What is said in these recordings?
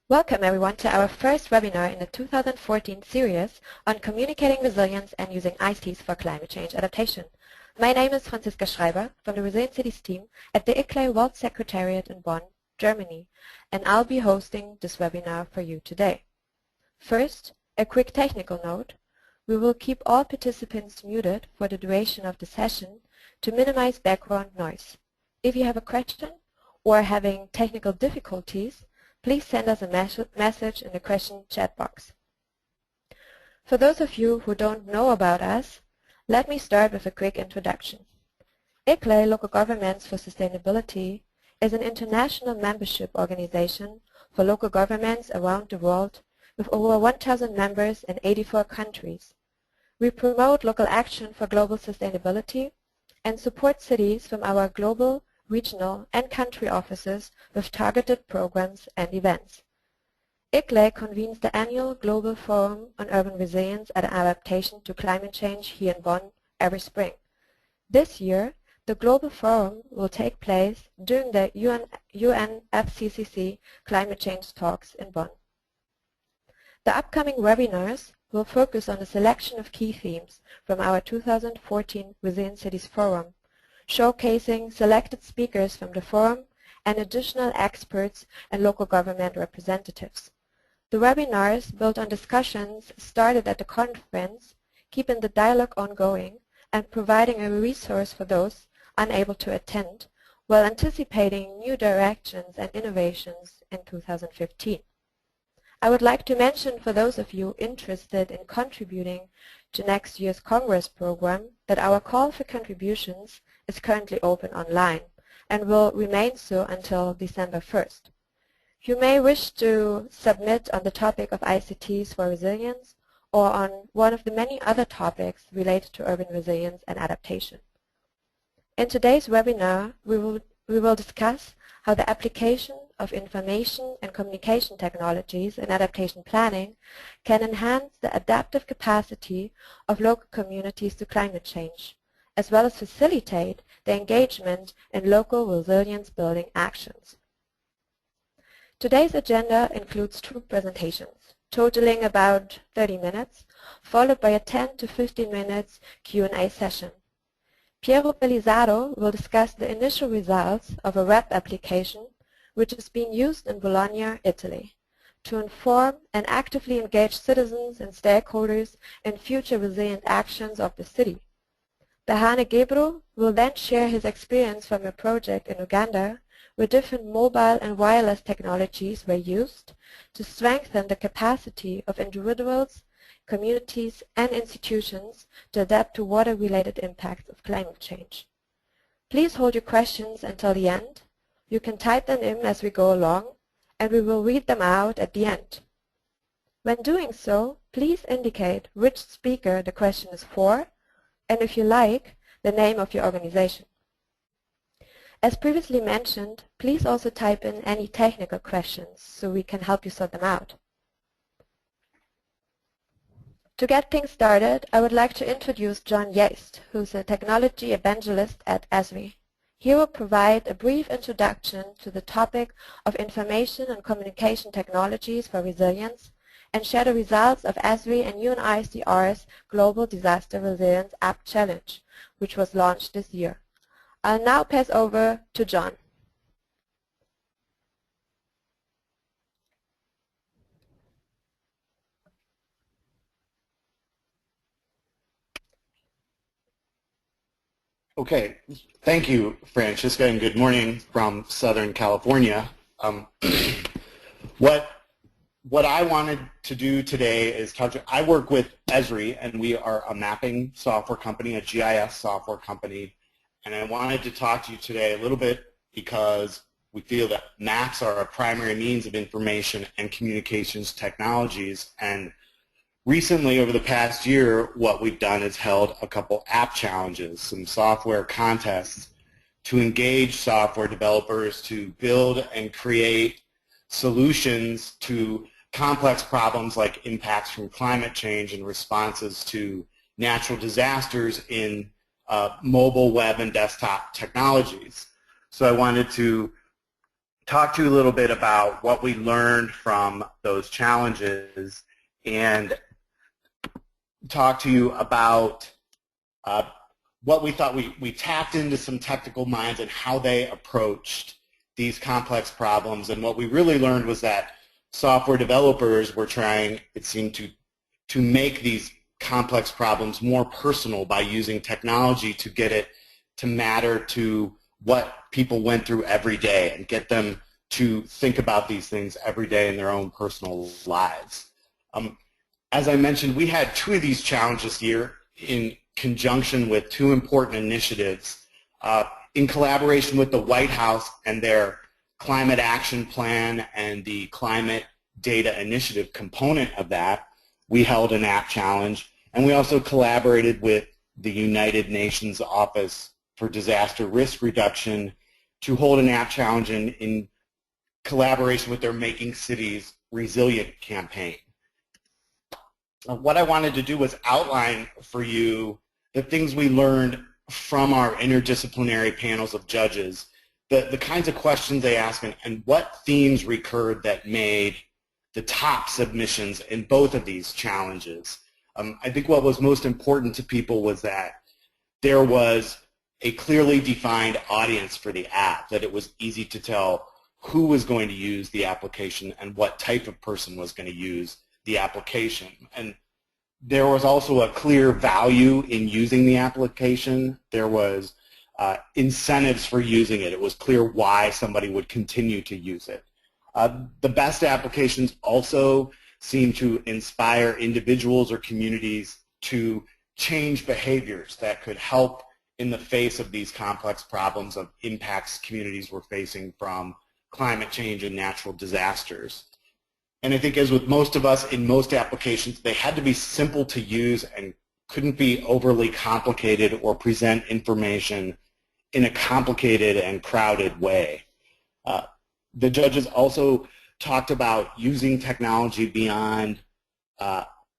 Welcome everyone to our first webinar in the 2014 series on communicating resilience and using ICTs for climate change adaptation. My name is Franziska Schreiber from the Resilient Cities team at the ICLEI World Secretariat in Bonn, Germany, and I'll be hosting this webinar for you today. First, a quick technical note. We will keep all participants muted for the duration of the session to minimize background noise. If you have a question or are having technical difficulties, please send us a message in the question chat box. For those of you who don't know about us, let me start with a quick introduction. ICLEI Local Governments for Sustainability is an international membership organization for local governments around the world with over 1,000 members in 84 countries. We promote local action for global sustainability and support cities from our global, regional and country offices with targeted programs and events. ICLEI convenes the annual Global Forum on Urban Resilience and Adaptation to Climate Change here in Bonn every spring. This year, the Global Forum will take place during the UNFCCC Climate Change Talks in Bonn. The upcoming webinars will focus on a selection of key themes from our 2014 Resilient Cities Forum, showcasing selected speakers from the forum and additional experts and local government representatives. The webinars build on discussions started at the conference, keeping the dialogue ongoing and providing a resource for those unable to attend, while anticipating new directions and innovations in 2015. I would like to mention for those of you interested in contributing to next year's Congress program that our call for contributions is currently open online and will remain so until December 1st. You may wish to submit on the topic of ICTs for resilience or on one of the many other topics related to urban resilience and adaptation. In today's webinar, we will discuss how the application of information and communication technologies in adaptation planning can enhance the adaptive capacity of local communities to climate change, as well as facilitate the engagement in local resilience building actions. Today's agenda includes two presentations, totaling about 30 minutes, followed by a 10 to 15 minutes Q&A session. Piero Belisario will discuss the initial results of a web application which is being used in Bologna, Italy, to inform and actively engage citizens and stakeholders in future resilient actions of the city. Behane Gebru will then share his experience from a project in Uganda where different mobile and wireless technologies were used to strengthen the capacity of individuals, communities and institutions to adapt to water-related impacts of climate change. Please hold your questions until the end. You can type them in as we go along, and we will read them out at the end. When doing so, please indicate which speaker the question is for, and if you like, the name of your organization. As previously mentioned, please also type in any technical questions so we can help you sort them out. To get things started, I would like to introduce John Yeast, who's a technology evangelist at ESRI. He will provide a brief introduction to the topic of information and communication technologies for resilience and share the results of ESRI and UNICR's Global Disaster Resilience App Challenge, which was launched this year. I'll now pass over to John. Okay, thank you, Franziska, and good morning from Southern California. What I wanted to do today is I work with ESRI, and we are a mapping software company, a GIS software company, and I wanted to talk to you today a little bit because we feel that maps are a primary means of information and communications technologies, and recently, over the past year, what we've done is held a couple app challenges, some software contests to engage software developers to build and create solutions to complex problems like impacts from climate change and responses to natural disasters in mobile, web, and desktop technologies. So I wanted to talk to you a little bit about what we learned from those challenges and talk to you about what we thought. We tapped into some technical minds and how they approached these complex problems, and what we really learned was that software developers were trying, it seemed, to make these complex problems more personal by using technology to get it to matter to what people went through every day and get them to think about these things every day in their own personal lives. As I mentioned, we had two of these challenges this year in conjunction with two important initiatives. In collaboration with the White House and their Climate Action Plan and the Climate Data Initiative component of that, we held an app challenge, and we also collaborated with the United Nations Office for Disaster Risk Reduction to hold an app challenge in collaboration with their Making Cities Resilient campaign. What I wanted to do was outline for you the things we learned from our interdisciplinary panels of judges, the kinds of questions they asked, and what themes recurred that made the top submissions in both of these challenges. I think what was most important to people was that there was a clearly defined audience for the app, that it was easy to tell who was going to use the application and what type of person was going to use the application. And there was also a clear value in using the application. There was incentives for using it. It was clear why somebody would continue to use it. The best applications also seem to inspire individuals or communities to change behaviors that could help in the face of these complex problems of impacts communities were facing from climate change and natural disasters. And I think, as with most of us in most applications, they had to be simple to use and couldn't be overly complicated or present information in a complicated and crowded way. The judges also talked about using technology beyond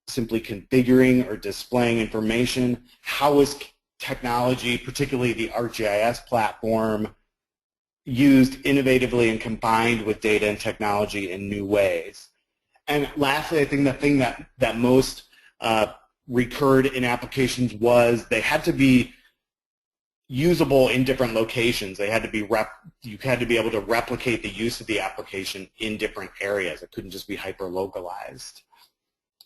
simply configuring or displaying information. How is technology, particularly the ArcGIS platform, used innovatively and combined with data and technology in new ways? And lastly, I think the thing that most recurred in applications was they had to be usable in different locations. They had to be you had to be able to replicate the use of the application in different areas. It couldn't just be hyper-localized.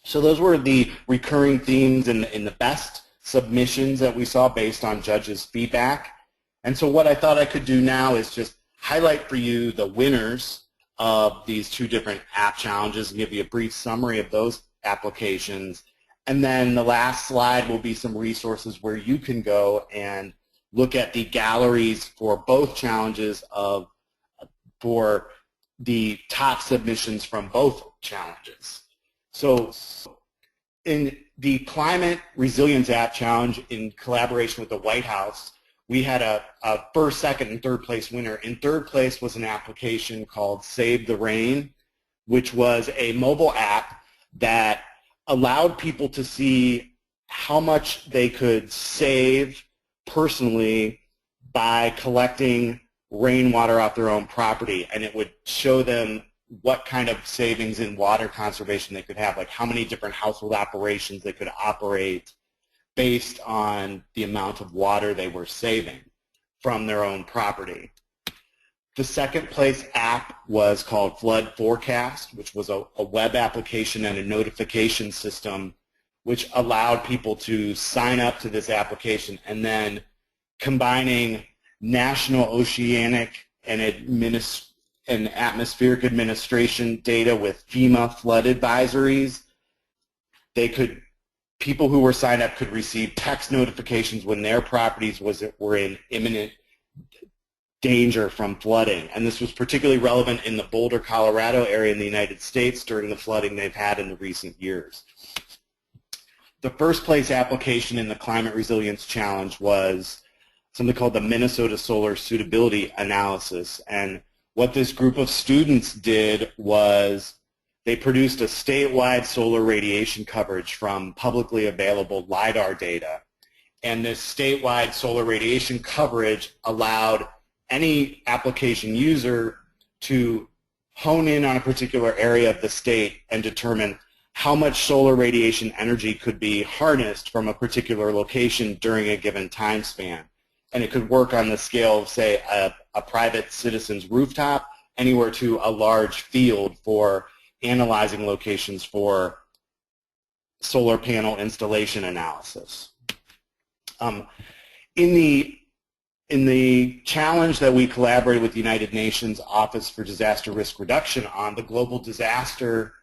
So those were the recurring themes in the best submissions that we saw based on judges' feedback. And so what I thought I could do now is just highlight for you the winners of these two different app challenges and give you a brief summary of those applications. And then the last slide will be some resources where you can go and look at the galleries for both challenges for the top submissions from both challenges. So in the Climate Resilience App Challenge, in collaboration with the White House, we had a first, second, and third place winner. In third place was an application called Save the Rain, which was a mobile app that allowed people to see how much they could save personally by collecting rainwater off their own property, and it would show them what kind of savings in water conservation they could have, like how many different household operations they could operate based on the amount of water they were saving from their own property. The second place app was called Flood Forecast, which was a web application and a notification system which allowed people to sign up to this application, and then combining national oceanic and atmospheric administration data with FEMA flood advisories, people who were signed up could receive text notifications when their properties were in imminent danger from flooding. And this was particularly relevant in the Boulder, Colorado area in the United States during the flooding they've had in the recent years. The first place application in the Climate Resilience Challenge was something called the Minnesota Solar Suitability Analysis. And what this group of students did was they produced a statewide solar radiation coverage from publicly available LIDAR data. And this statewide solar radiation coverage allowed any application user to hone in on a particular area of the state and determine how much solar radiation energy could be harnessed from a particular location during a given time span. And it could work on the scale of, say, a private citizen's rooftop, anywhere to a large field for analyzing locations for solar panel installation analysis. In the challenge that we collaborated with the United Nations Office for Disaster Risk Reduction on, the Global Disaster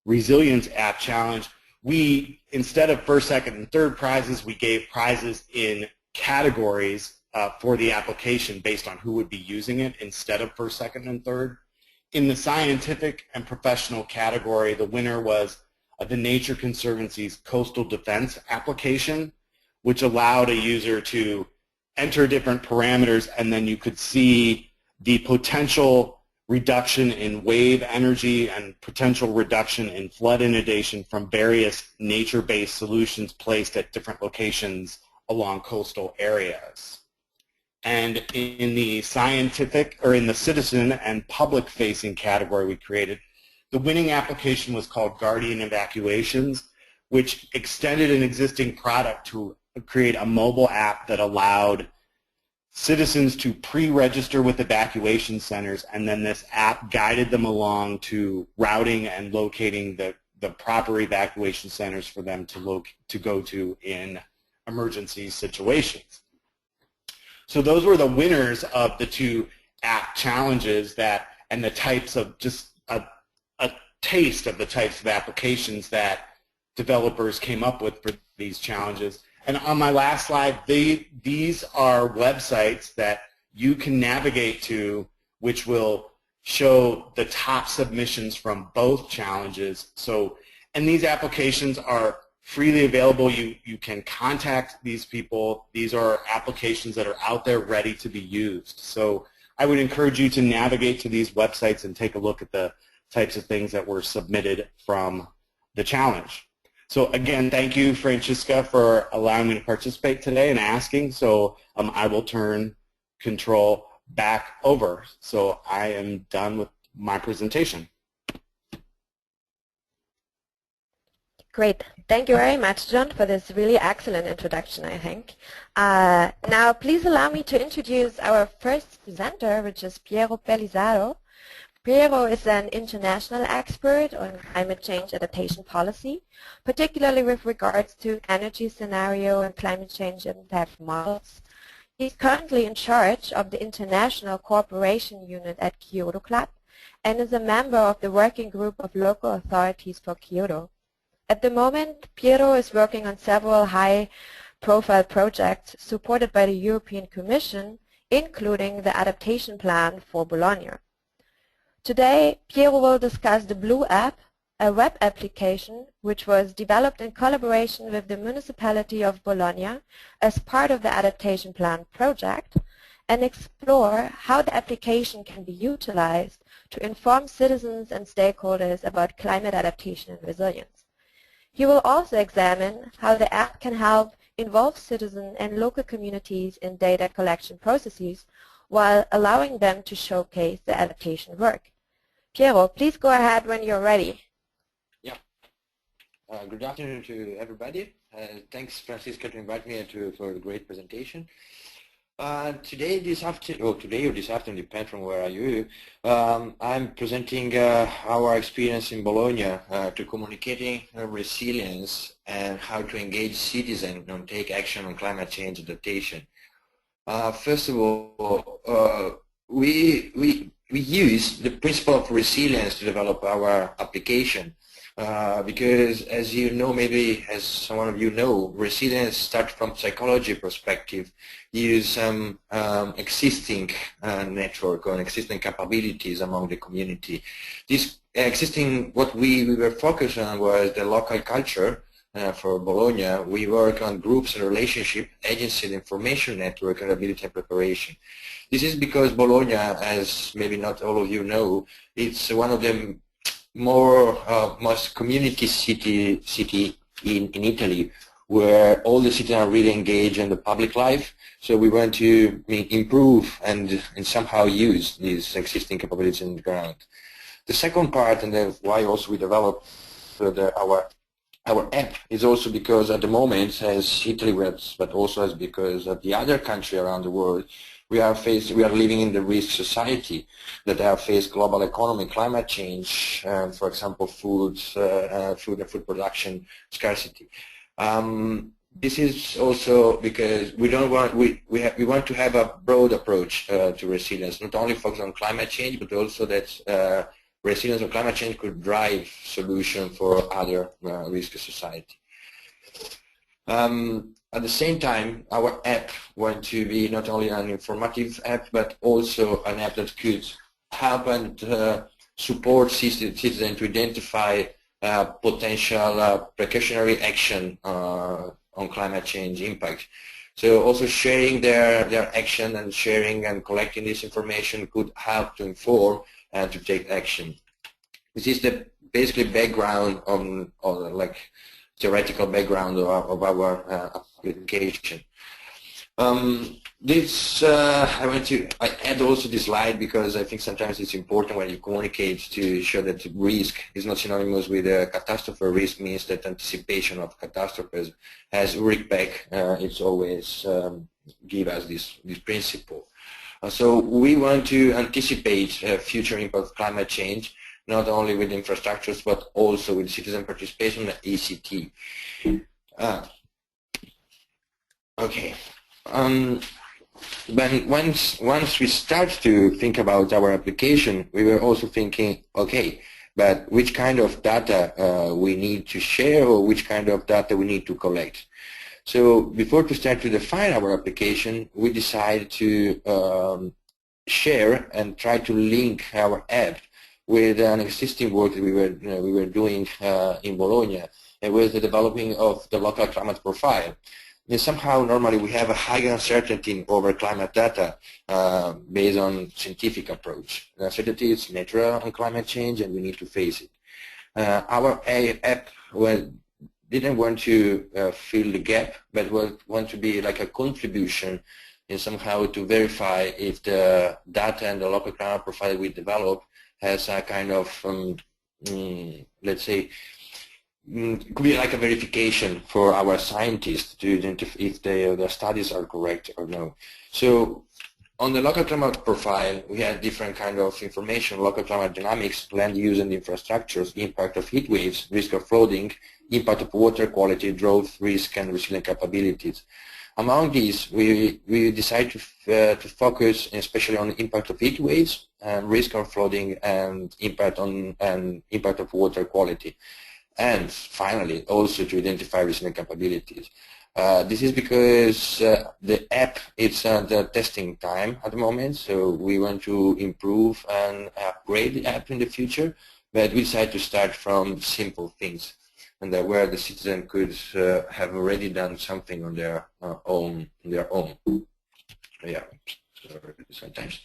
Resilience App Challenge, we, instead of first, second, and third prizes, we gave prizes in categories for the application based on who would be using it instead of first, second, and third. In the scientific and professional category, the winner was the Nature Conservancy's Coastal Defense application, which allowed a user to enter different parameters, and then you could see the potential reduction in wave energy and potential reduction in flood inundation from various nature-based solutions placed at different locations along coastal areas. And in the scientific, or in the citizen and public-facing category we created, the winning application was called Guardian Evacuations, which extended an existing product to create a mobile app that allowed citizens to pre-register with evacuation centers, and then this app guided them along to routing and locating the proper evacuation centers for them to go to in emergency situations. So those were the winners of the two app challenges and the types of, just a taste of the types of applications that developers came up with for these challenges. And on my last slide, these are websites that you can navigate to, which will show the top submissions from both challenges. So, and these applications are freely available. You can contact these people. These are applications that are out there ready to be used. So I would encourage you to navigate to these websites and take a look at the types of things that were submitted from the challenge. So again, thank you, Francisca, for allowing me to participate today and asking. So I will turn control back over. So I am done with my presentation. Great. Thank you very much, John, for this really excellent introduction, I think. Now, please allow me to introduce our first presenter, which is Piero Pellizzaro. Piero is an international expert on climate change adaptation policy, particularly with regards to energy scenario and climate change impact models. He's currently in charge of the International Cooperation Unit at Kyoto Club and is a member of the Working Group of Local Authorities for Kyoto. At the moment, Piero is working on several high-profile projects supported by the European Commission, including the Adaptation Plan for Bologna. Today, Piero will discuss the Blue App, a web application which was developed in collaboration with the municipality of Bologna as part of the Adaptation Plan project, and explore how the application can be utilized to inform citizens and stakeholders about climate adaptation and resilience. He will also examine how the app can help involve citizens and local communities in data collection processes while allowing them to showcase the adaptation work. Piero, please go ahead when you're ready. Yeah. Good afternoon to everybody. Thanks, Francisca, to invite me for the great presentation. Today or this afternoon, depends from where are you, I'm presenting our experience in Bologna to communicating resilience and how to engage citizens and take action on climate change adaptation. First of all, we use the principle of resilience to develop our application because, as you know, maybe as some of you know, resilience starts from psychology perspective, use some existing network or existing capabilities among the community. This existing, what we were focused on was the local culture. For Bologna, we work on groups and relationship, agency, information network, and ability and preparation. This is because Bologna, as maybe not all of you know, it's one of the most community city in Italy, where all the citizens are really engaged in the public life. So we want to improve and somehow use these existing capabilities on the ground. The second part, and that's why also we developed our app, is also because at the moment, as Italy was, but also as because of the other country around the world, we are living in the risk society that have faced global economy, climate change, for example, food and food production scarcity. This is also because we want to have a broad approach to resilience, not only focus on climate change, but also that resilience on climate change could drive solution for other risk society. At the same time, our app wants to be not only an informative app, but also an app that could help and support citizens to identify potential precautionary action on climate change impact. So also sharing their action and sharing and collecting this information could help to inform and to take action. This is the basically background on like theoretical background of our application. I add also this slide because I think sometimes it's important when you communicate to show that risk is not synonymous with a catastrophe. Risk means that anticipation of catastrophes. As Ulrich Beck, it's always give us this principle. So we want to anticipate future impact of climate change, not only with infrastructures, but also with citizen participation and ICT. Okay. But once we start to think about our application, we were also thinking, okay, but which kind of data we need to share, or which kind of data we need to collect. So before to start to define our application, we decided to share and try to link our app with an existing work that we were doing in Bologna, and with the developing of the local climate profile. And somehow, normally, we have a higher uncertainty over climate data based on scientific approach. The uncertainty is natural on climate change, and we need to face it. Our app didn't want to fill the gap, but want to be like a contribution in somehow to verify if the data and the local climate profile we develop has a kind of, let's say, it could be like a verification for our scientists to identify if their studies are correct or no. So on the local climate profile, we had different kind of information: local climate dynamics, land use and infrastructures, impact of heat waves, risk of flooding, impact of water quality, drought risk, and resilient capabilities. Among these, we decided to focus especially on the impact of heat waves, risk of flooding, and impact of water quality. And finally, also to identify resilient capabilities. This is because the app is the testing time at the moment, so we want to improve and upgrade the app in the future, but we decided to start from simple things, and where the citizen could have already done something on their own. Yeah, sometimes.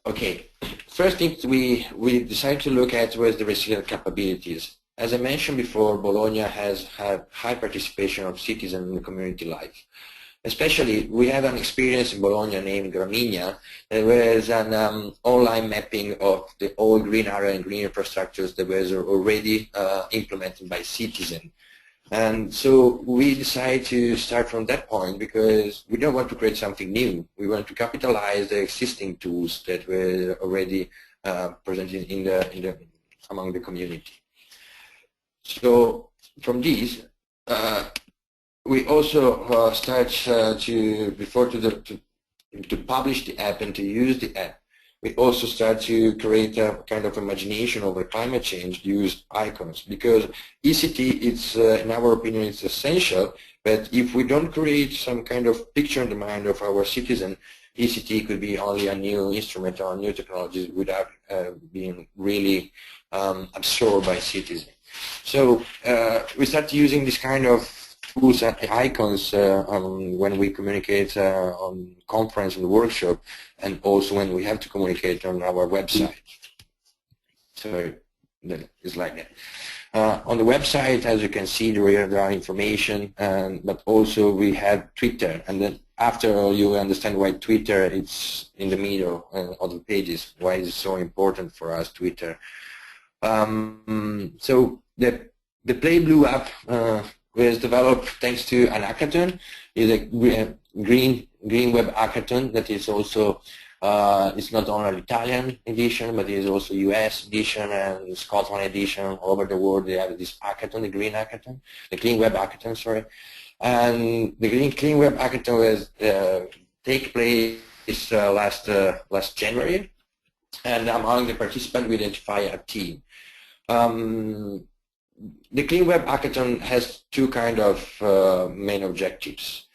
Okay, first thing we decided to look at was the resilient capabilities. As I mentioned before, Bologna has had high participation of citizens in the community life. Especially, we had an experience in Bologna named Gramigna. There was an online mapping of the old green area and green infrastructures that was already implemented by citizens. And so we decided to start from that point because we don't want to create something new. We want to capitalize the existing tools that were already presented among the community. So from these, we also start to publish the app and to use the app. We also start to create a kind of imagination over climate change, use icons, because ICT, it's, in our opinion, it's essential, but if we don't create some kind of picture in the mind of our citizen, ICT could be only a new instrument or a new technology without being really absorbed by citizens. So we start using this kind of tools and icons when we communicate on conference and workshop, and also when we have to communicate on our website. So it's like that. On the website, as you can see, there are information, but also we have Twitter. And then after you understand why Twitter is in the middle of the pages, why is it so important for us, Twitter. So the Play Blue app was developed thanks to an hackathon. It's a green web hackathon that is also it's not only an Italian edition, but it is also US edition and Scotland edition. All over the world, they have this hackathon, the green hackathon, the clean web hackathon, sorry. And the clean web hackathon was take place last January, and among the participants, we identify a team. The Clean Web Hackathon has two kind of main objectives.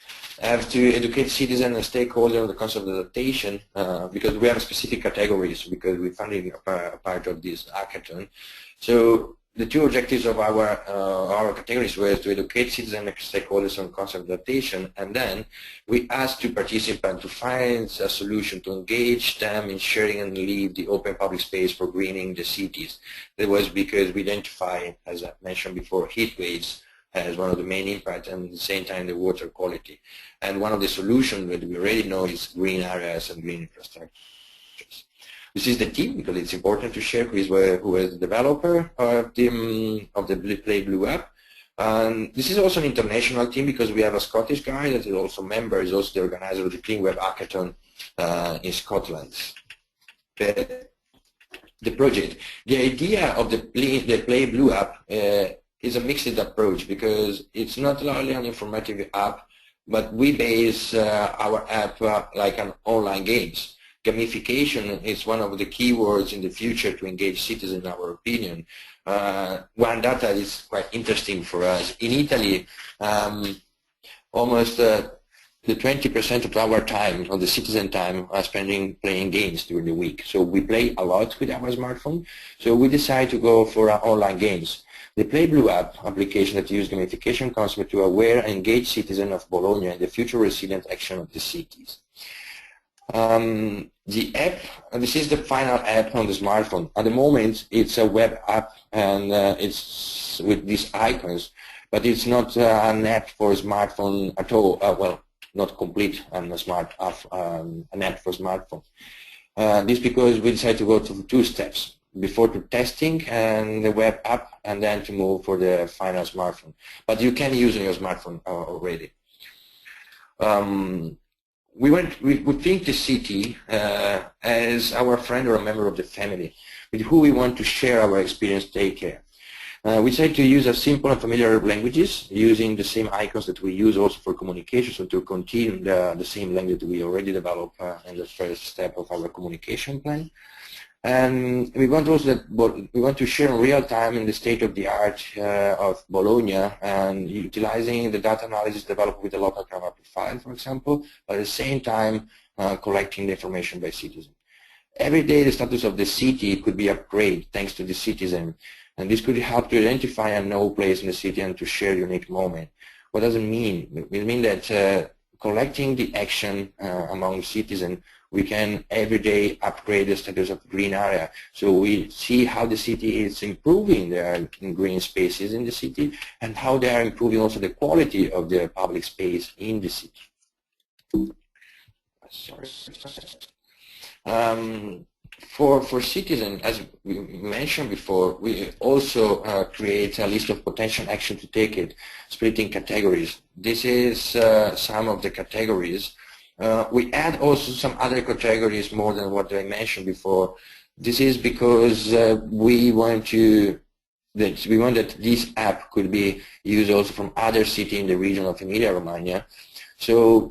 I have to educate citizens and stakeholders on the concept of adaptation because we have specific categories because we're funding a part of this hackathon. So the two objectives of our categories were to educate citizens and stakeholders on concept of adaptation, and then we asked the participants to find a solution to engage them in sharing and leave the open public space for greening the cities. That was because we identify, as I mentioned before, heat waves as one of the main impacts, and at the same time the water quality. And one of the solutions that we already know is green areas and green infrastructures. This is the team because it's important to share who is the developer of the Play Blue app. And this is also an international team because we have a Scottish guy that is also a member, is also the organizer of the Clean Web Hackathon in Scotland. The project, the idea of the Play Blue app is a mixed approach because it's not only an informative app, but we base our app like an online games. Gamification is one of the key words in the future to engage citizens, in our opinion. One data is quite interesting for us. In Italy, almost the 20% of our time, of the citizen time, are spending playing games during the week. So we play a lot with our smartphone. So we decided to go for online games. The Play Blue app application that uses gamification concept to aware and engage citizens of Bologna and the future resilient action of the cities. The app, this is the final app on the smartphone. At the moment, it's a web app and it's with these icons, but it's not an app for smartphone at all. Well, not complete and a smart app, an app for smartphone. This because we decided to go to two steps. Before to testing and the web app, and then to move for the final smartphone. But you can use your smartphone already. We think the city as our friend or a member of the family with who we want to share our experience, take care. We try to use a simple and familiar languages using the same icons that we use also for communication, so to continue the same language that we already developed in the first step of our communication plan. And we want also that we want to share in real time in the state of the art of Bologna and utilizing the data analysis developed with the local camera profile, for example, but at the same time collecting the information by citizen. Every day the status of the city could be upgraded thanks to the citizen, and this could help to identify a no place in the city and to share unique moment. What does it mean? It means that collecting the action among citizens, we can every day upgrade the status of green area. So we see how the city is improving their green spaces in the city and how they are improving also the quality of the public space in the city. Sorry. For citizens, as we mentioned before, we also create a list of potential action to take it, split in categories. This is some of the categories. We add also some other categories more than what I mentioned before. This is because we want that this app could be used also from other cities in the region of Emilia-Romagna. So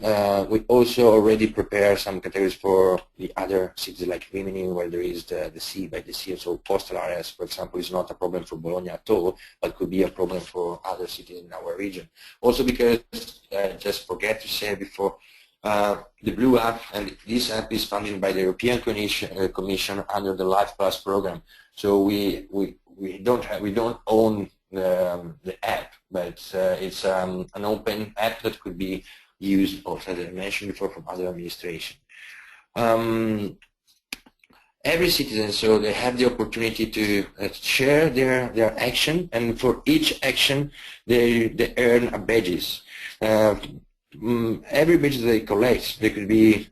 we also already prepare some categories for the other cities like Rimini, where there is the sea by the sea. So coastal areas, for example, is not a problem for Bologna at all, but could be a problem for other cities in our region. Also because, just forget to say before, the Blue app, and this app is funded by the European Commission under the Life Plus program. So we don't own the app, but it's an open app that could be used also, as I mentioned before, from other administration. every citizen, so they have the opportunity to share their action, and for each action they earn a badges. Every badge they collect, they could be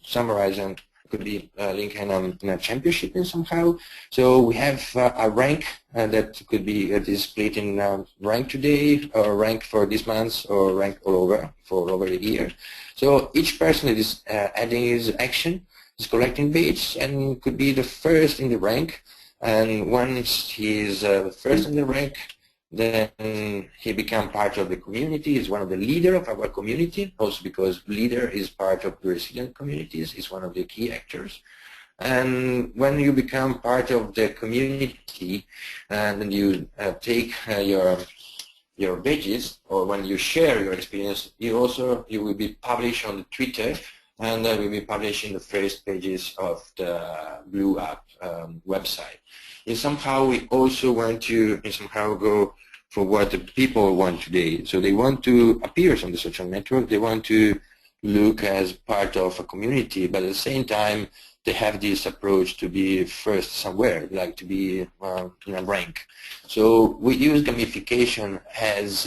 summarized and could be linked in a championship in somehow. So we have a rank that could be split in rank today, or rank for this month, or rank all over for over a year. So each person that is adding his action is collecting badges and could be the first in the rank. And once he is the first in the rank, then he becomes part of the community. He's one of the leaders of our community, also because leader is part of the resilient communities, is one of the key actors. And when you become part of the community and you take your badges, or when you share your experience, you will be published on the Twitter, and will be published in the first pages of the Blue App website. And somehow we also want to somehow go for what the people want today. So they want to appear on the social network, they want to look as part of a community, but at the same time they have this approach to be first somewhere, like to be in a rank. So we use gamification as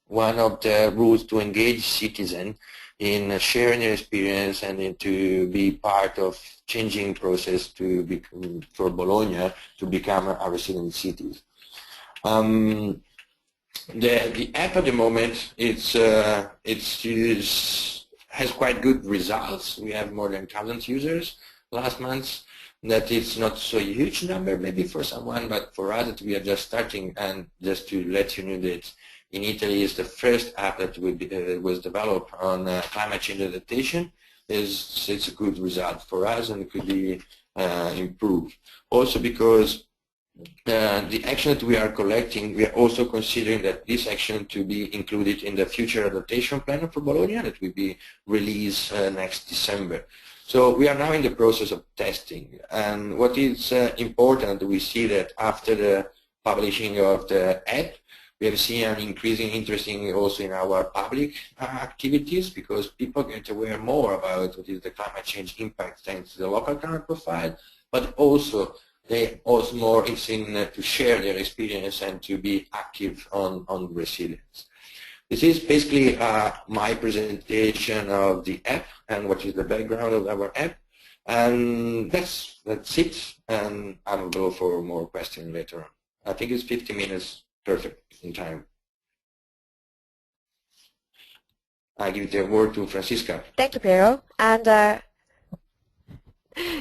one of the rules to engage citizens in sharing their experience and to be part of changing process to become, for Bologna to become a resilient city. The app at the moment has quite good results. We have more than 1,000 users last month. That is not so huge number maybe for someone, but for us we are just starting. And just to let you know that in Italy is the first app that was developed on climate change adaptation. It's a good result for us, and it could be improved. Also because the action that we are collecting, we are also considering that this action to be included in the future adaptation plan for Bologna that will be released next December. So we are now in the process of testing, and what is important, we see that after the publishing of the app, we have seen an increasing interest also in our public activities, because people get aware more about what is the climate change impact thanks to the local climate profile, but also they also more interested to share their experience and to be active on resilience. This is basically my presentation of the app and what is the background of our app, and that's it. And I will go for more questions later on. I think it's 50 minutes perfect in time. I give the word to Francisca. Thank you, Piero. And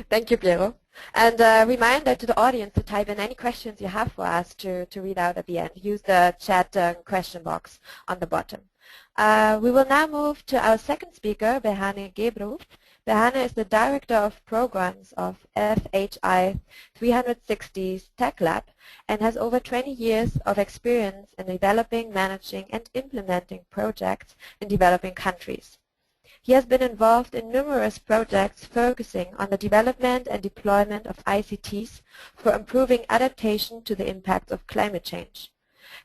thank you, Piero. And a reminder to the audience to type in any questions you have for us to read out at the end. Use the chat question box on the bottom. We will now move to our second speaker, Behane Gebru. Behane is the Director of Programs of FHI 360's Tech Lab and has over 20 years of experience in developing, managing, and implementing projects in developing countries. He has been involved in numerous projects focusing on the development and deployment of ICTs for improving adaptation to the impacts of climate change.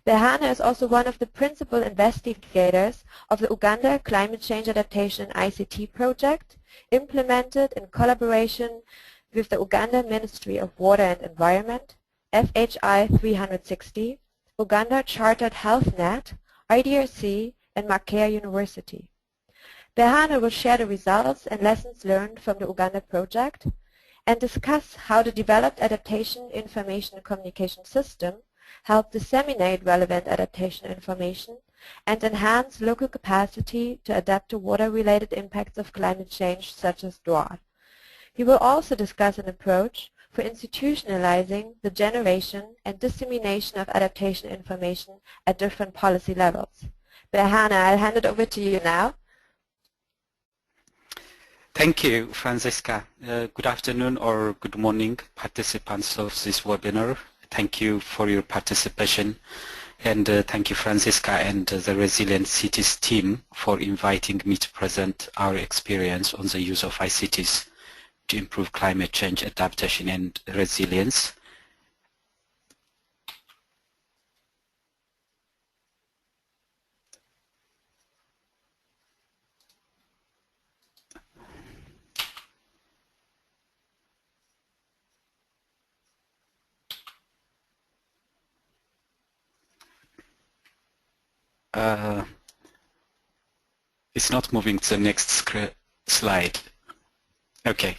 Behane is also one of the principal investigators of the Uganda Climate Change Adaptation ICT project, implemented in collaboration with the Uganda Ministry of Water and Environment, FHI 360, Uganda Chartered Health Net, IDRC, and Makerere University. Behane will share the results and lessons learned from the Uganda project and discuss how the developed adaptation information and communication system helped disseminate relevant adaptation information and enhance local capacity to adapt to water-related impacts of climate change such as drought. He will also discuss an approach for institutionalizing the generation and dissemination of adaptation information at different policy levels. Behane, I'll hand it over to you now. Thank you, Francisca. Good afternoon or good morning, participants of this webinar. Thank you for your participation, and thank you, Francisca, and the Resilient Cities team for inviting me to present our experience on the use of ICTs to improve climate change adaptation and resilience. It's not moving to the next slide. Okay,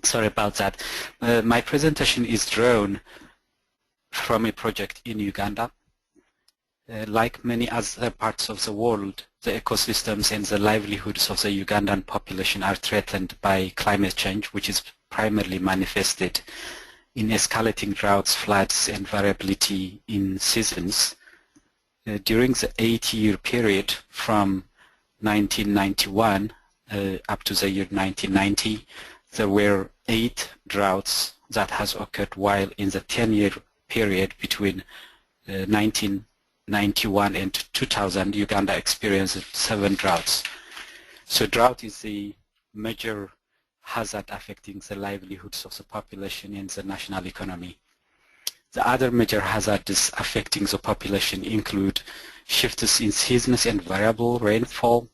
sorry about that. My presentation is drawn from a project in Uganda. Like many other parts of the world, the ecosystems and the livelihoods of the Ugandan population are threatened by climate change, which is primarily manifested in escalating droughts, floods, and variability in seasons. During the 80-year period from 1991 up to the year 1990, there were 8 droughts that has occurred, while in the 10-year period between 1991 and 2000, Uganda experienced 7 droughts. So drought is the major hazard affecting the livelihoods of the population and the national economy. The other major hazards affecting the population include shifts in seasons and variable rainfall,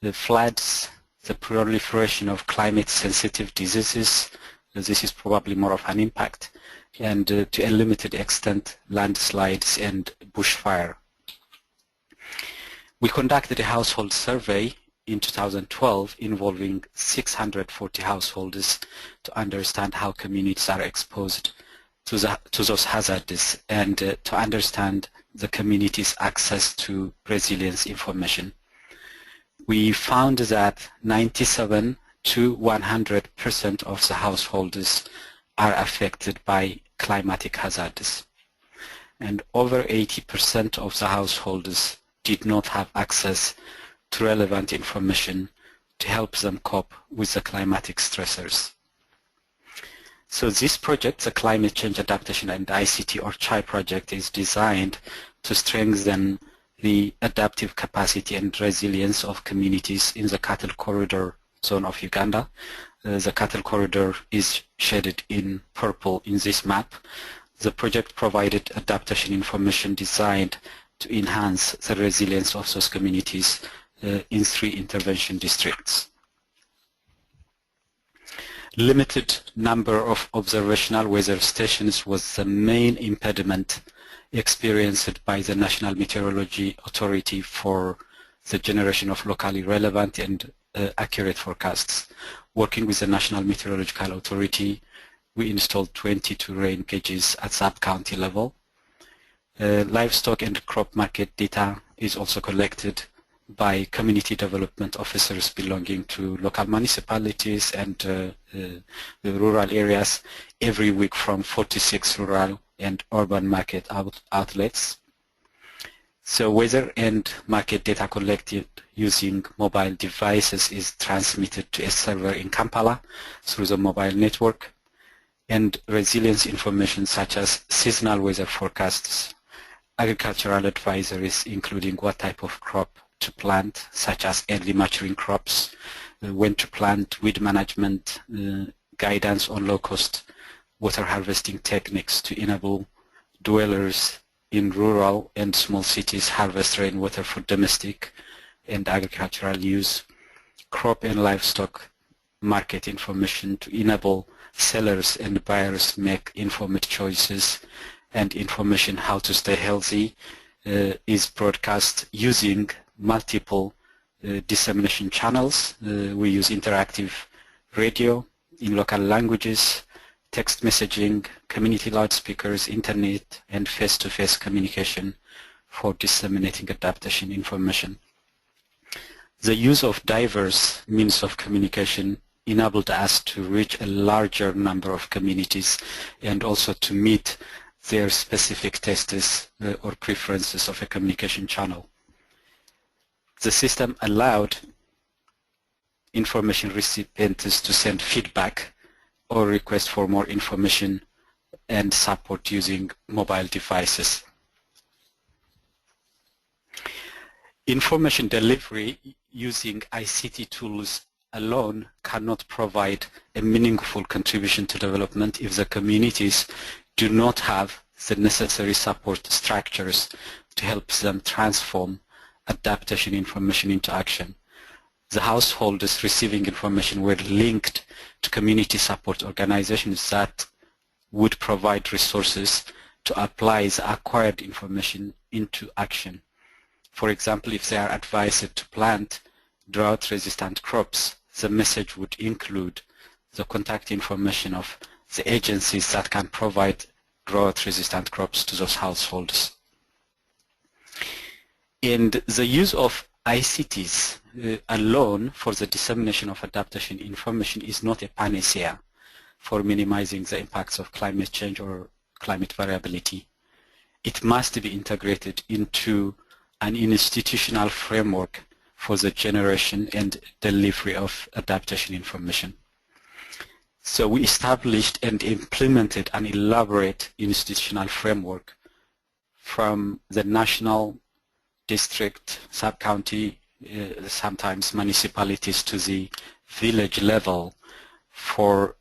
the floods, the proliferation of climate-sensitive diseases. This is probably more of an impact, and to a limited extent, landslides and bushfire. We conducted a household survey in 2012 involving 640 households to understand how communities are exposed to those hazards and to understand the community's access to resilience information. We found that 97 to 100% of the households are affected by climatic hazards, and over 80% of the households did not have access to relevant information to help them cope with the climatic stressors. So this project, the Climate Change Adaptation and ICT or CHAI project, is designed to strengthen the adaptive capacity and resilience of communities in the cattle corridor zone of Uganda. The cattle corridor is shaded in purple in this map. The project provided adaptation information designed to enhance the resilience of those communities in 3 intervention districts. Limited number of observational weather stations was the main impediment experienced by the National Meteorology Authority for the generation of locally relevant and accurate forecasts. Working with the National Meteorological Authority, we installed 22 rain gauges at sub-county level. Livestock and crop market data is also collected by community development officers belonging to local municipalities and the rural areas every week from 46 rural and urban market outlets. So weather and market data collected using mobile devices is transmitted to a server in Kampala through the mobile network, and resilience information such as seasonal weather forecasts, agricultural advisories including what type of crop to plant, such as early maturing crops, when to plant, weed management, guidance on low-cost water harvesting techniques to enable dwellers in rural and small cities harvest rainwater for domestic and agricultural use, crop and livestock market information to enable sellers and buyers make informed choices, and information how to stay healthy is broadcast using multiple dissemination channels. We use interactive radio in local languages, text messaging, community loudspeakers, internet, and face-to-face communication for disseminating adaptation information. The use of diverse means of communication enabled us to reach a larger number of communities and also to meet their specific tastes or preferences of a communication channel. The system allowed information recipients to send feedback or request for more information and support using mobile devices. Information delivery using ICT tools alone cannot provide a meaningful contribution to development if the communities do not have the necessary support structures to help them transform adaptation information into action. The households receiving information were linked to community support organizations that would provide resources to apply the acquired information into action. For example, if they are advised to plant drought-resistant crops, the message would include the contact information of the agencies that can provide drought-resistant crops to those households. And the use of ICTs alone for the dissemination of adaptation information is not a panacea for minimizing the impacts of climate change or climate variability. It must be integrated into an institutional framework for the generation and delivery of adaptation information. So we established and implemented an elaborate institutional framework from the national, district, sub-county, sometimes municipalities to the village level for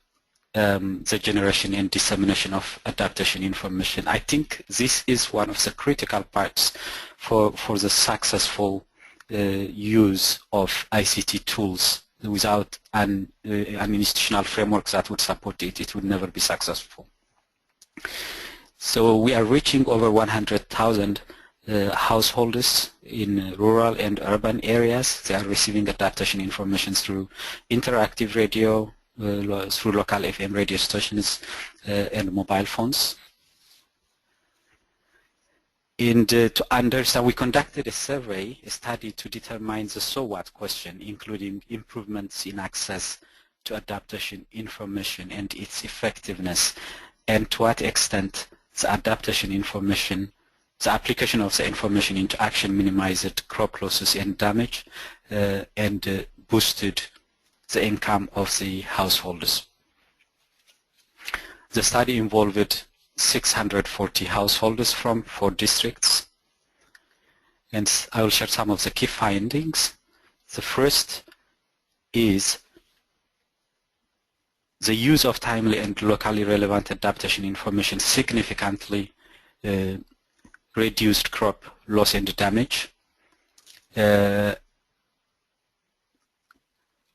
the generation and dissemination of adaptation information. I think this is one of the critical parts for the successful use of ICT tools. Without an institutional framework that would support it, it would never be successful. So we are reaching over 100,000 households in rural and urban areas. They are receiving adaptation information through interactive radio, through local FM radio stations and mobile phones. And to understand, we conducted a survey, a study to determine the so what question, including improvements in access to adaptation information and its effectiveness, and to what extent the adaptation information, the application of the information into action minimized crop losses and damage and boosted the income of the householders. The study involved 640 householders from 4 districts, and I will share some of the key findings. The first is the use of timely and locally relevant adaptation information significantly reduced crop loss and damage.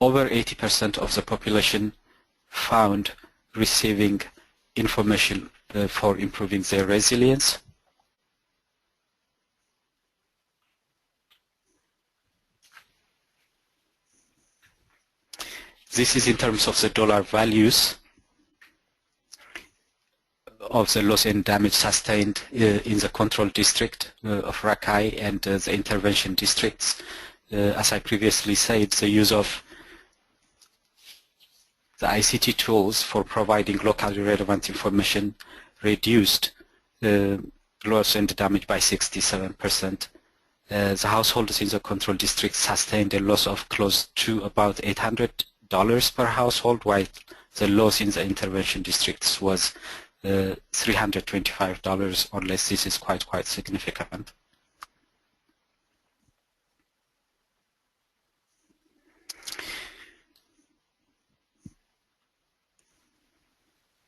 Over 80% of the population found receiving information for improving their resilience. This is in terms of the dollar values of the loss and damage sustained in the control district of Rakai and the intervention districts. As I previously said, the use of the ICT tools for providing locally relevant information reduced loss and damage by 67%. The households in the control district sustained a loss of close to about $800 per household, while the loss in the intervention districts was $325 or less. This is quite significant.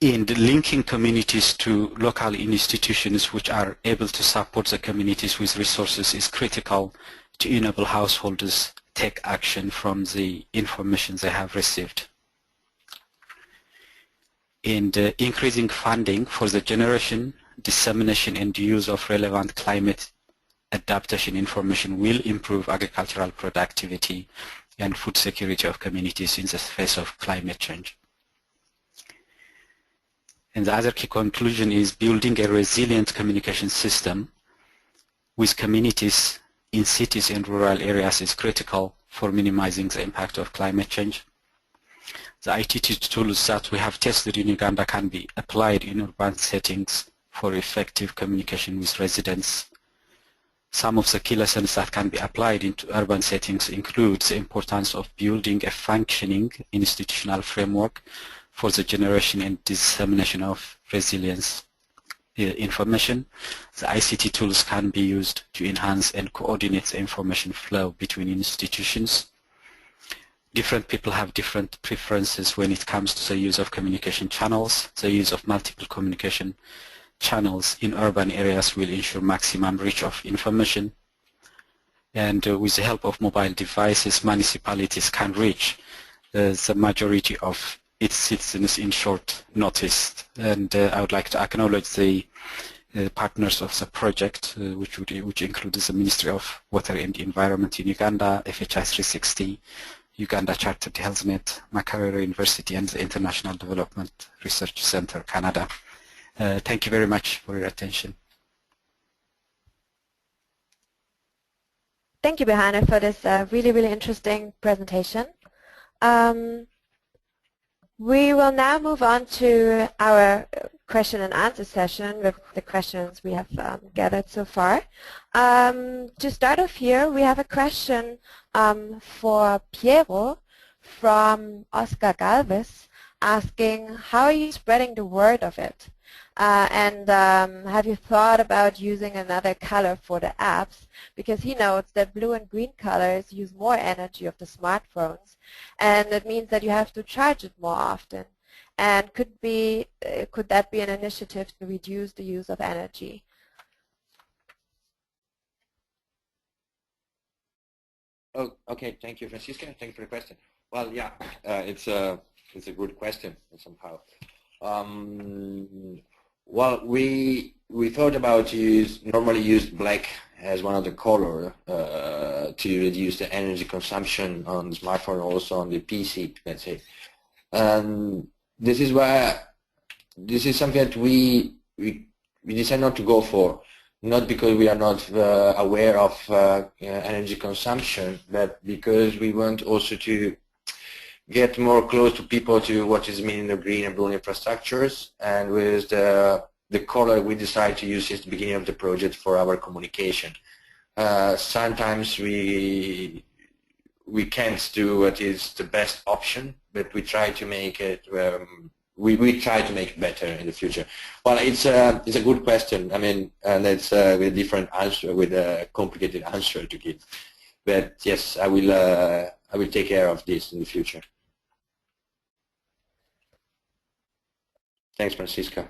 In linking communities to local institutions which are able to support the communities with resources is critical to enable householders take action from the information they have received. And increasing funding for the generation, dissemination and use of relevant climate adaptation information will improve agricultural productivity and food security of communities in the face of climate change. And the other key conclusion is building a resilient communication system with communities in cities and rural areas is critical for minimizing the impact of climate change. The ICT tools that we have tested in Uganda can be applied in urban settings for effective communication with residents. Some of the key lessons that can be applied into urban settings include the importance of building a functioning institutional framework for the generation and dissemination of resilience information. The ICT tools can be used to enhance and coordinate the information flow between institutions. Different people have different preferences when it comes to the use of communication channels. The use of multiple communication channels in urban areas will ensure maximum reach of information. And with the help of mobile devices, municipalities can reach the majority of its citizens in short notice. And I would like to acknowledge the partners of the project, which includes the Ministry of Water and Environment in Uganda, FHI 360, Uganda Chartered Health Net, Makerere University, and the International Development Research Center, Canada. Thank you very much for your attention. Thank you, Behane, for this really, really interesting presentation. We will now move on to our question and answer session with the questions we have gathered so far. To start off here, we have a question for Piero from Oscar Galvez asking, how are you spreading the word of it? And have you thought about using another color for the apps? Because he notes that blue and green colors use more energy of the smartphones, and it means that you have to charge it more often. And could that be an initiative to reduce the use of energy? Oh, okay. Thank you, Francisca. Thank you for the question. Well, yeah, it's a good question somehow. Well, we thought about normally use black as one of the color to reduce the energy consumption on the smartphone, also on the PC, let's say. This is something that we decide not to go for, not because we are not aware of energy consumption, but because we want also to get more close to people to what is meaning the green and blue infrastructures, and with the color we decide to use at the beginning of the project for our communication. Sometimes we can't do what is the best option, but we try to make it we try to make it better in the future. Well, it's a good question. I mean, and it's with a different answer, with a complicated answer to give. But yes, I will take care of this in the future. Thanks, Francisca.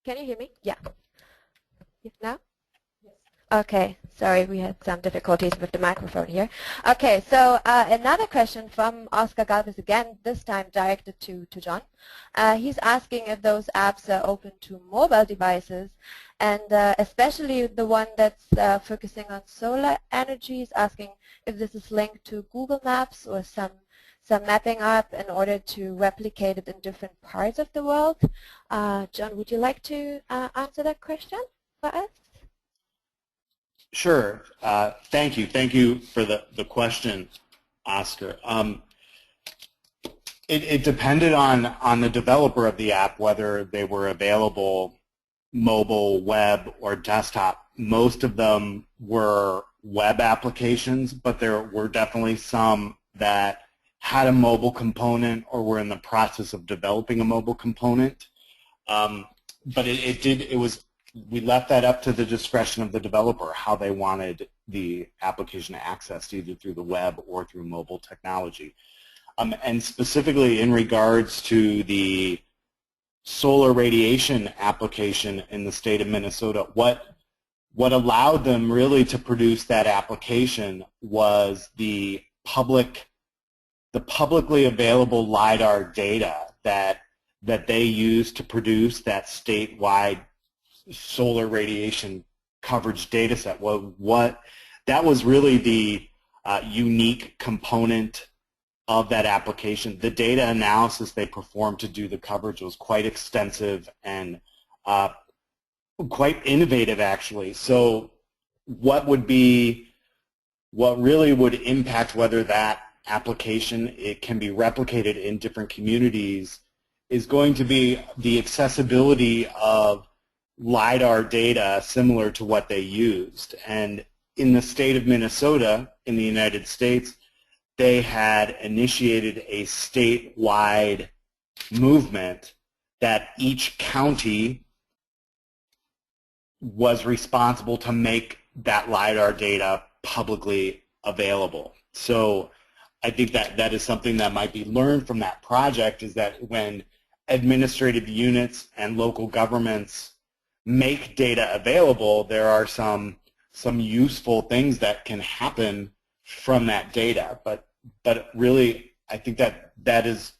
Can you hear me? Yeah. Now? Yes. Okay. Sorry, we had some difficulties with the microphone here. Okay, so another question from Oscar Galvez again, this time directed to John. He's asking if those apps are open to mobile devices, and especially the one that's focusing on solar energy is asking if this is linked to Google Maps or some mapping app in order to replicate it in different parts of the world. John, would you like to answer that question for us? Sure. Thank you. Thank you for the question, Oscar. It depended on the developer of the app whether they were available mobile, web, or desktop. Most of them were web applications, but there were definitely some that had a mobile component or were in the process of developing a mobile component. But we left that up to the discretion of the developer, how they wanted the application accessed either through the web or through mobile technology. And specifically in regards to the solar radiation application in the state of Minnesota, what allowed them really to produce that application was the publicly available LiDAR data that they used to produce that statewide solar radiation coverage data set. That was really the unique component of that application. The data analysis they performed to do the coverage was quite extensive and quite innovative, actually. So what really would impact whether that application can be replicated in different communities is going to be the accessibility of LiDAR data similar to what they used. And in the state of Minnesota in the United States, they had initiated a statewide movement that each county was responsible to make that LiDAR data publicly available. So I think that that is something that might be learned from that project, is that when administrative units and local governments make data available, there are some useful things that can happen from that data. But really, I think that is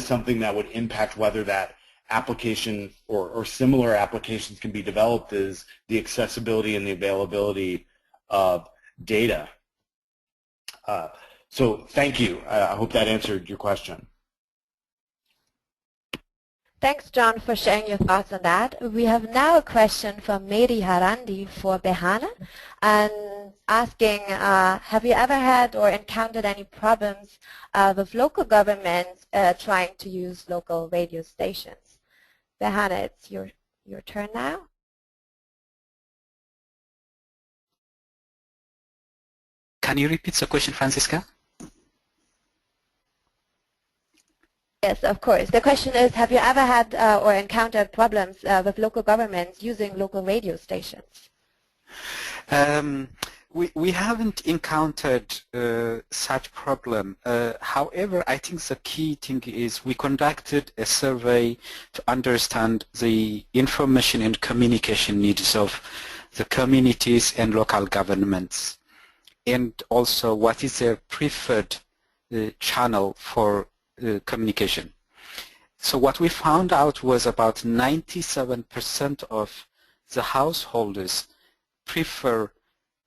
something that would impact whether that application or similar applications can be developed, is the accessibility and the availability of data. So thank you. I hope that answered your question. Thanks, John, for sharing your thoughts on that. We have now a question from Mehdi Harandi for Behana, and asking, have you ever had or encountered any problems with local governments trying to use local radio stations? Behana, it's your turn now. Can you repeat the question, Franziska? Yes, of course. The question is, have you ever had or encountered problems with local governments using local radio stations? We haven't encountered such problem. However, I think the key thing is we conducted a survey to understand the information and communication needs of the communities and local governments, and also what is their preferred channel for communication. So what we found out was about 97% of the householders prefer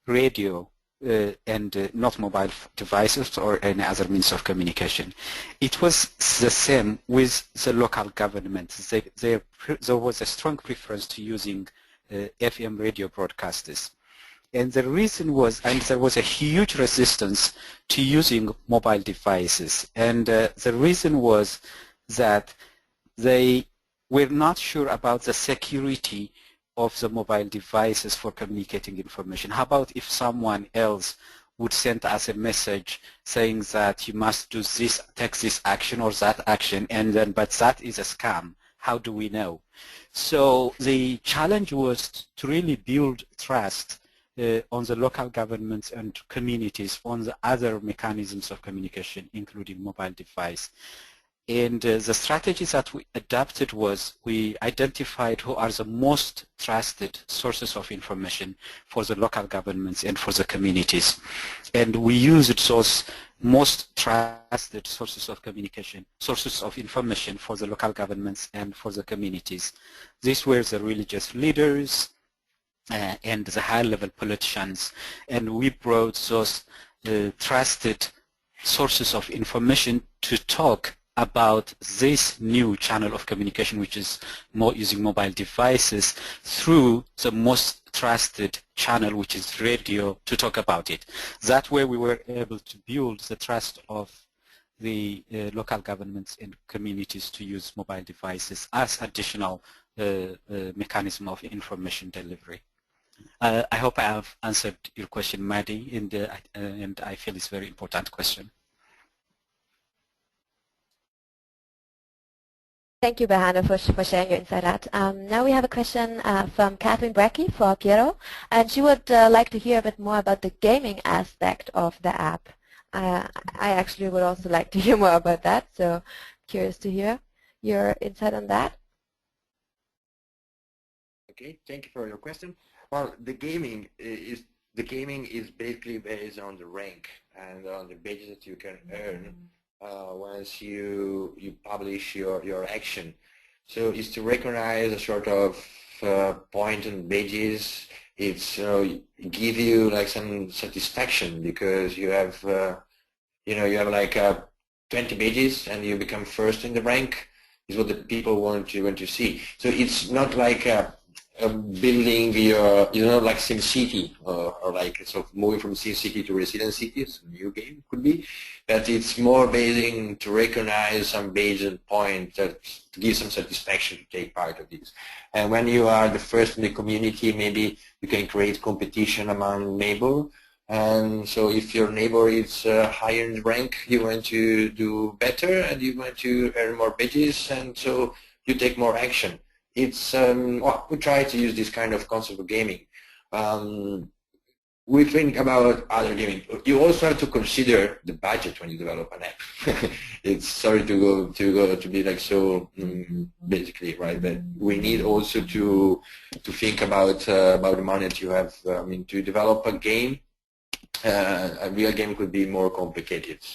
radio and not mobile devices or any other means of communication. It was the same with the local governments. There was a strong preference to using FM radio broadcasters. And the reason was, and there was a huge resistance to using mobile devices. And the reason was that they were not sure about the security of the mobile devices for communicating information. How about if someone else would send us a message saying that you must do this, take this action or that action, and then, but that is a scam. How do we know? So the challenge was to really build trust on the local governments and communities on the other mechanisms of communication, including mobile device. And the strategies that we adopted was we identified who are the most trusted sources of information for the local governments and for the communities. And we used those most trusted sources of communication, sources of information for the local governments and for the communities. These were the religious leaders, and the high-level politicians, and we brought those trusted sources of information to talk about this new channel of communication, which is more using mobile devices, through the most trusted channel, which is radio, to talk about it. That way we were able to build the trust of the local governments and communities to use mobile devices as additional mechanism of information delivery. I hope I have answered your question, Maddie, and I feel it's a very important question. Thank you, Behana, for sharing your insight out. Now we have a question from Catherine Brecky for Piero, and she would like to hear a bit more about the gaming aspect of the app. I actually would also like to hear more about that, so curious to hear your insight on that. Okay, thank you for your question. Well, the gaming is basically based on the rank and on the badges that you can earn once you publish your action. So it's to recognize a sort of point and badges. It's give you like some satisfaction because you have you have like 20 badges and you become first in the rank. Is what the people want to see. So it's not like building your, you know, like SimCity or like sort of moving from SimCity to Resident Cities, a new game could be, that it's more basing to recognize some Bayesian point that to give some satisfaction to take part of this. And when you are the first in the community, maybe you can create competition among neighbors. And so if your neighbor is higher in rank, you want to do better and you want to earn more badges, and so you take more action. It's well, we try to use this kind of concept of gaming. We think about other gaming. You also have to consider the budget when you develop an app. It's sorry to be like so basically, right? But we need also to think about the money that you have. I mean, to develop a game, a real game could be more complicated.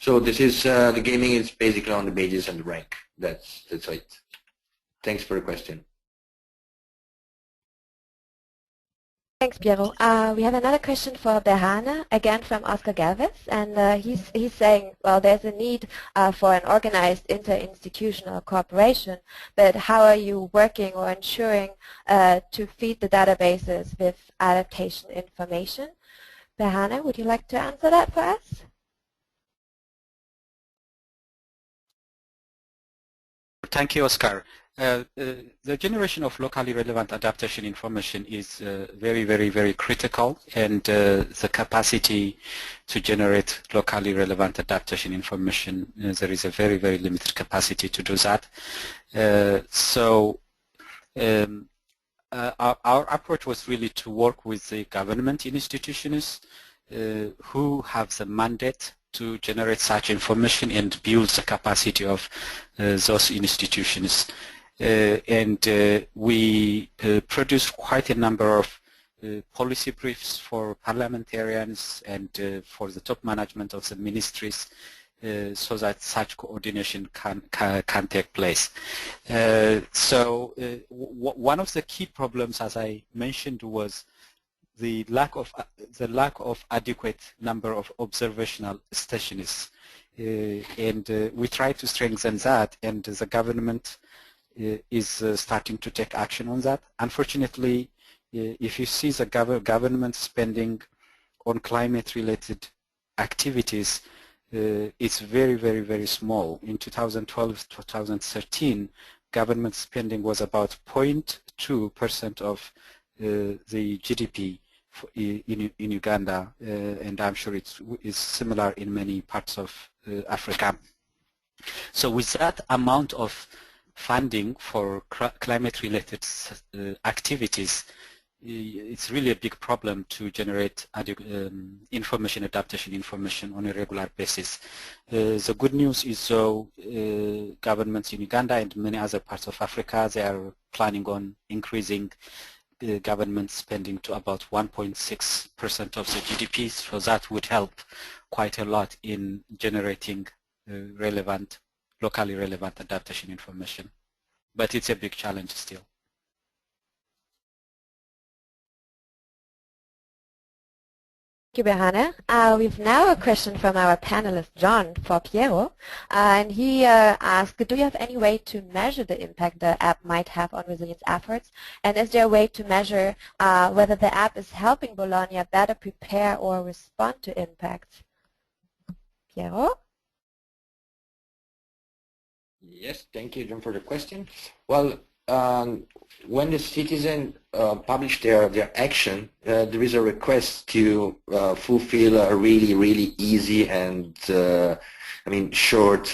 So this is the gaming is basically on the badges and the rank. That's it. Thanks for the question. Thanks, Piero. We have another question for Berhane, again from Oscar Galvez, and he's saying, well, there's a need for an organized interinstitutional cooperation, but how are you working or ensuring to feed the databases with adaptation information? Berhane, would you like to answer that for us? Thank you, Oscar. The generation of locally relevant adaptation information is very, very, very critical, and the capacity to generate locally relevant adaptation information, there is a very, very limited capacity to do that. Our approach was really to work with the government institutions who have the mandate to generate such information and build the capacity of those institutions. We produce quite a number of policy briefs for parliamentarians and for the top management of the ministries so that such coordination can take place. One of the key problems, as I mentioned, was the lack of adequate number of observational stationists, and we try to strengthen that, and the government is starting to take action on that. Unfortunately, if you see the government spending on climate-related activities, it's very, very, very small. In 2012-2013, government spending was about 0.2% of the GDP in Uganda, and I'm sure it is similar in many parts of Africa. So with that amount of funding for climate-related activities, it's really a big problem to generate information, adaptation information on a regular basis. The good news is, though, governments in Uganda and many other parts of Africa, they are planning on increasing government spending to about 1.6% of the GDP, so that would help quite a lot in generating locally relevant adaptation information. But it's a big challenge still. Thank you, Berhane. We've now a question from our panelist, John, for Piero. And he asked, do you have any way to measure the impact the app might have on resilience efforts? And is there a way to measure whether the app is helping Bologna better prepare or respond to impacts? Piero? Yes, thank you, John, for the question. Well, when the citizen publish their action, there is a request to fulfill a really, really easy and short,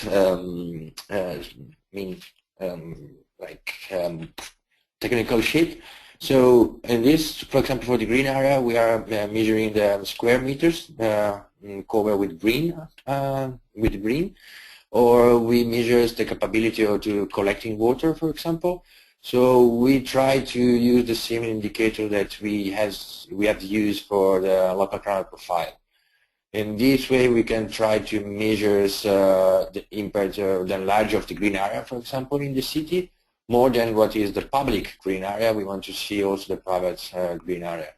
technical sheet. So in this, for example, for the green area, we are measuring the square meters covered with green, or we measure the capability to collecting water, for example. So we try to use the same indicator that we have used for the local climate profile. In this way, we can try to measure the impact of the enlargement of the green area, for example, in the city, more than what is the public green area. We want to see also the private green area.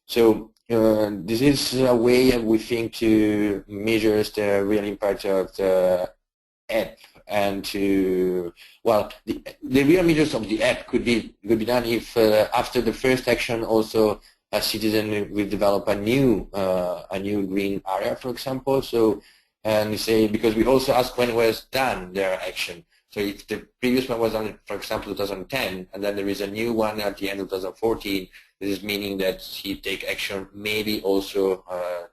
So this is a way we think to measure the real impact of the app and to, well, the real measures of the app could be done if after the first action also a citizen will develop a new green area, for example. So, and say, because we also ask when was done their action. So if the previous one was done, for example, 2010, and then there is a new one at the end of 2014, this is meaning that he take action maybe also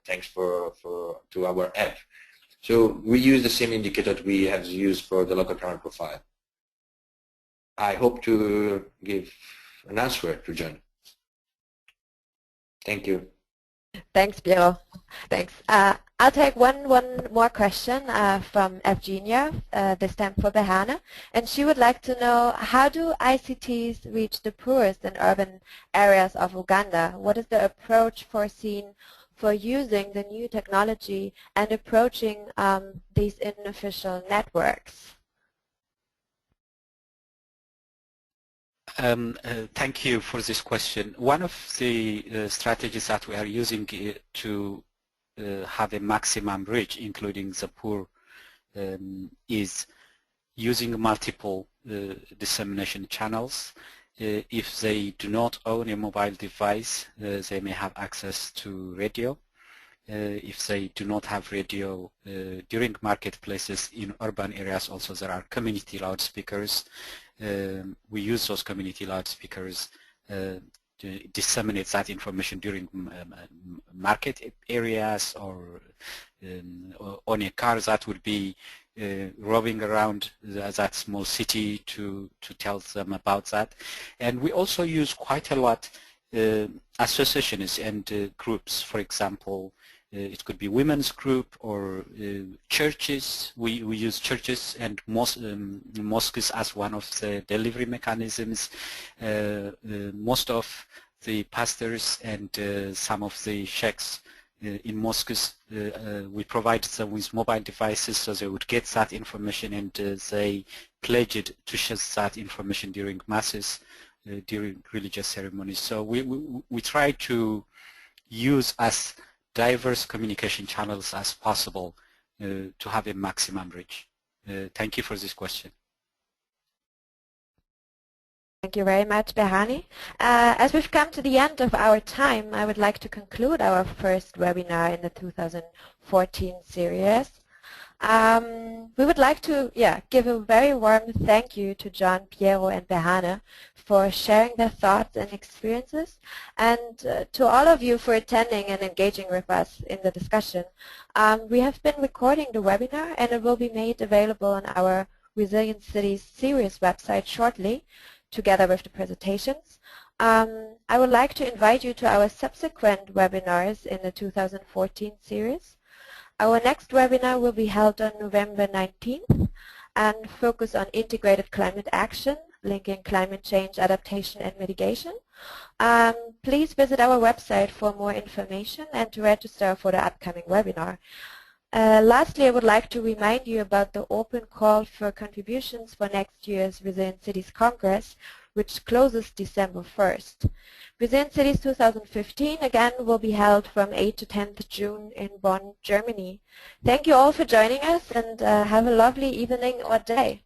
thanks to our app. So we use the same indicator that we have used for the local current profile. I hope to give an answer to John. Thank you. Thanks, Piero. Thanks. I'll take one more question from Evgenia, this time for Behana. And she would like to know, how do ICTs reach the poorest in urban areas of Uganda? What is the approach foreseen for using the new technology and approaching these unofficial networks? Thank you for this question. One of the strategies that we are using to have a maximum reach, including the poor, is using multiple dissemination channels. If they do not own a mobile device, they may have access to radio. If they do not have radio, during marketplaces in urban areas also there are community loudspeakers. We use those community loudspeakers to disseminate that information during market areas, or on a car that would be roving around that small city to tell them about that. And we also use quite a lot associations and groups. For example, it could be women's group or churches. We use churches and mosques as one of the delivery mechanisms. Most of the pastors and some of the sheikhs in mosques, we provide them with mobile devices so they would get that information, and they pledged to share that information during masses, during religious ceremonies. So we try to use as diverse communication channels as possible to have a maximum reach. Thank you for this question. Thank you very much, Behani. As we've come to the end of our time, I would like to conclude our first webinar in the 2014 series. We would like to give a very warm thank you to John, Piero, and Behana for sharing their thoughts and experiences, and to all of you for attending and engaging with us in the discussion. We have been recording the webinar, and it will be made available on our Resilient Cities series website shortly, together with the presentations. I would like to invite you to our subsequent webinars in the 2014 series. Our next webinar will be held on November 19th and focus on integrated climate action, linking climate change, adaptation, and mitigation. Please visit our website for more information and to register for the upcoming webinar. Lastly, I would like to remind you about the open call for contributions for next year's Resilient Cities Congress, which closes December 1st. Resilient Cities 2015 again will be held from 8th to 10th June in Bonn, Germany. Thank you all for joining us, and have a lovely evening or day.